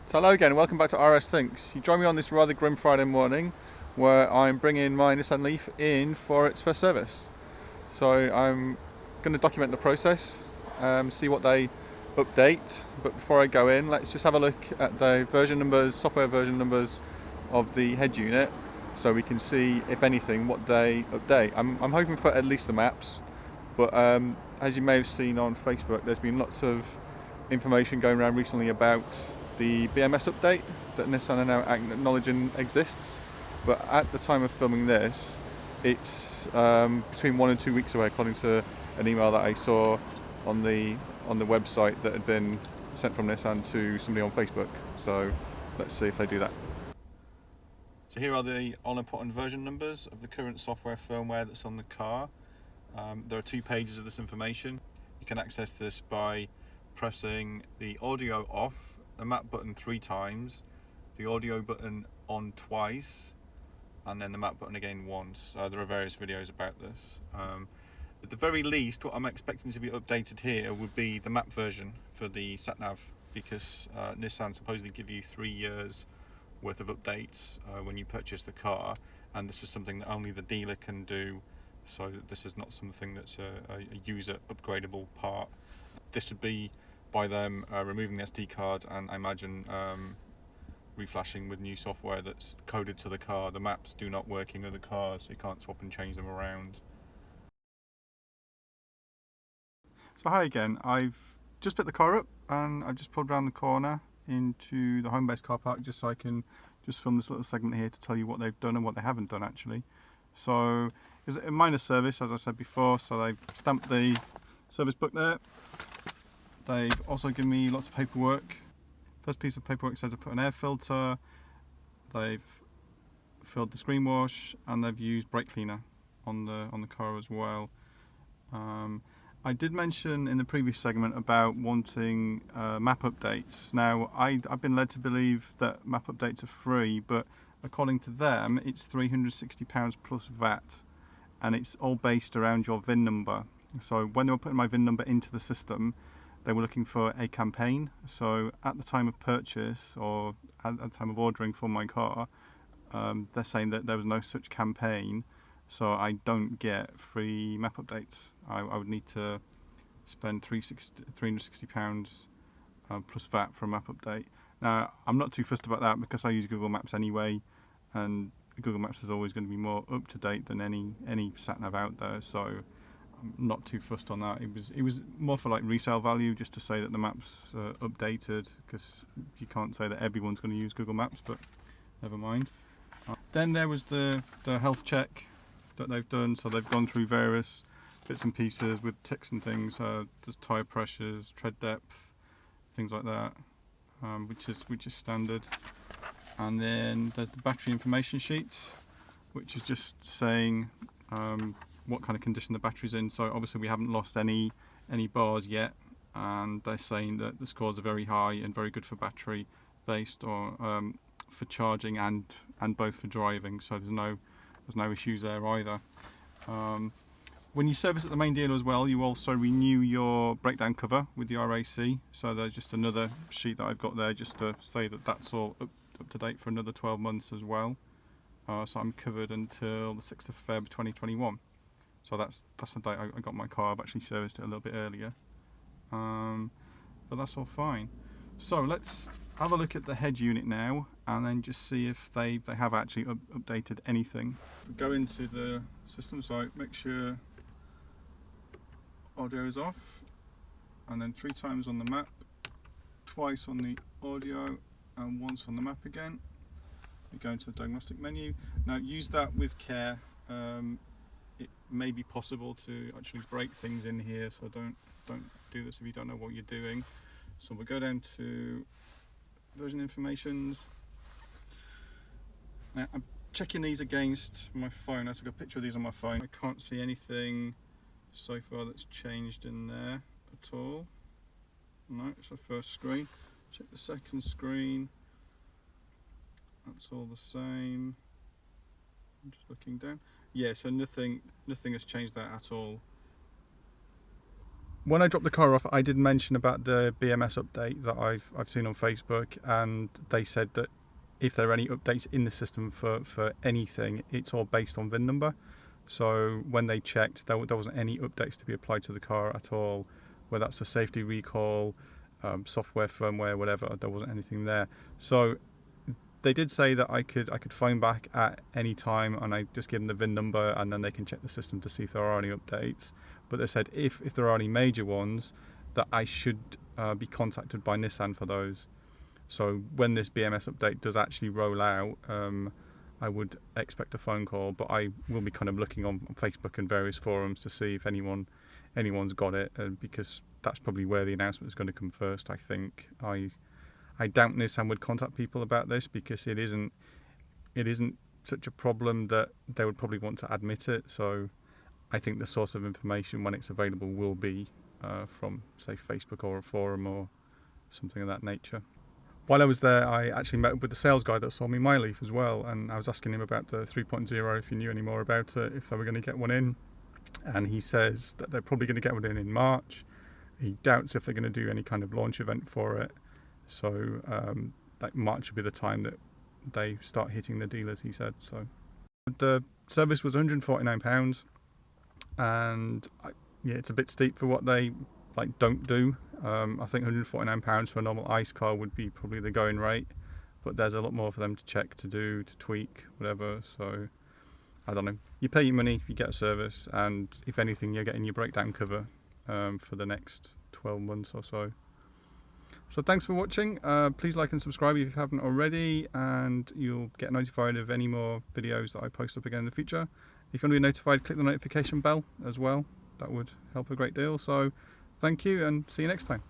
So hello again, welcome back to RS Thinks. You join me on this rather grim Friday morning where I'm bringing my Nissan Leaf in for its first service. So I'm going to document the process, see what they update, but before I go in, let's just have a look at the version numbers, software version numbers of the head unit so we can see, if anything, what they update. I'm hoping for at least the maps, but as you may have seen on Facebook, there's been lots of information going around recently about the BMS update that Nissan are now acknowledging exists, but at the time of filming this, it's between 1 and 2 weeks away, according to an email that I saw on the website that had been sent from Nissan to somebody on Facebook. So let's see if they do that. So here are the all-important version numbers of the current software firmware that's on the car. There are 2 pages of this information. You can access this by pressing the audio off, the map button 3 times, the audio button on twice, and then the map button again once. There are various videos about this. At the very least, what I'm expecting to be updated here would be the map version for the satnav, because Nissan supposedly give you 3 years worth of updates when you purchase the car, and this is something that only the dealer can do, so this is not something that's a user upgradable part. This would be by them removing the SD card and I imagine reflashing with new software that's coded to the car. The maps do not work in other cars, so you can't swap and change them around. So hi again, I've just picked the car up and I've just pulled around the corner into the home-based car park just so I can just film this little segment here to tell you what they've done and what they haven't done actually. So it's a minor service, as I said before, so they've stamped the service book there. They've also given me lots of paperwork. First piece of paperwork says I put an air filter, they've filled the screen wash, and they've used brake cleaner on the car as well. I did mention in the previous segment about wanting map updates. Now I've been led to believe that map updates are free, but according to them it's £360 plus VAT, and it's all based around your VIN number. So when they were putting my VIN number into the system, they were looking for a campaign. So at the time of purchase, or at the time of ordering for my car, they're saying that there was no such campaign, so I don't get free map updates. I would need to spend £360 plus VAT for a map update. Now I'm not too fussed about that because I use Google Maps anyway, and Google Maps is always going to be more up to date than any satnav out there, so I'm not too fussed on that. It was more for like resale value, just to say that the maps are updated, because you can't say that everyone's going to use Google Maps, but never mind. Then there was the health check that they've done, so they've gone through various bits and pieces with ticks and things. There's tyre pressures, tread depth, things like that, which is standard. And then there's the battery information sheet, which is just saying what kind of condition the battery's in. So obviously we haven't lost any bars yet, and they're saying that the scores are very high and very good for battery based, or for charging and both for driving. So there's no issues there either. When you service at the main dealer as well, you also renew your breakdown cover with the RAC. So there's just another sheet that I've got there just to say that that's all up to date for another 12 months as well. So I'm covered until the 6th of Feb 2021. So that's the date I got my car. I've actually serviced it a little bit earlier, but that's all fine. So let's have a look at the head unit now, and then just see if they have actually updated anything. Go into the system, so make sure audio is off, and then 3 times on the map, twice on the audio, and once on the map again. You go into the diagnostic menu. Now use that with care. It may be possible to actually break things in here, so don't do this if you don't know what you're doing. So we'll go down to version informations. Now I'm checking these against my phone. I took a picture of these on my phone. I can't see anything so far that's changed in there at all. No, it's the first screen. Check the second screen. That's all the same. I'm just looking down. Yeah, so nothing has changed that at all. when I dropped the car off, I did mention about the BMS update that I've seen on Facebook, and they said that if there are any updates in the system for anything, it's all based on VIN number. So when they checked, there wasn't any updates to be applied to the car at all, whether that's for safety recall, software, firmware, whatever. There wasn't anything there. So they did say that I could phone back at any time, and I just give them the VIN number, and then they can check the system to see if there are any updates. But they said if there are any major ones, that I should be contacted by Nissan for those. So when this BMS update does actually roll out, I would expect a phone call, but I will be kind of looking on Facebook and various forums to see if anyone's got it, because that's probably where the announcement is going to come first. I think I doubt Nissan would contact people about this, because it isn't such a problem that they would probably want to admit it. So I think the source of information when it's available will be from, say, Facebook or a forum or something of that nature. While I was there, I actually met up with the sales guy that sold me my Leaf as well, and I was asking him about the 3.0, if he knew any more about it, if they were going to get one in. And he says that they're probably going to get one in March. He doubts if they're going to do any kind of launch event for it. So like March will be the time that they start hitting the dealers, he said. So the service was £149, and yeah, it's a bit steep for what they don't do. I think £149 for a normal ICE car would be probably the going rate, but there's a lot more for them to check, to do, to tweak, whatever. So I don't know. You pay your money, you get a service, and if anything, you're getting your breakdown cover for the next 12 months or so. So thanks for watching. Please like and subscribe if you haven't already, and you'll get notified of any more videos that I post up again in the future. If you want to be notified, click the notification bell as well. That would help a great deal. So thank you, and see you next time.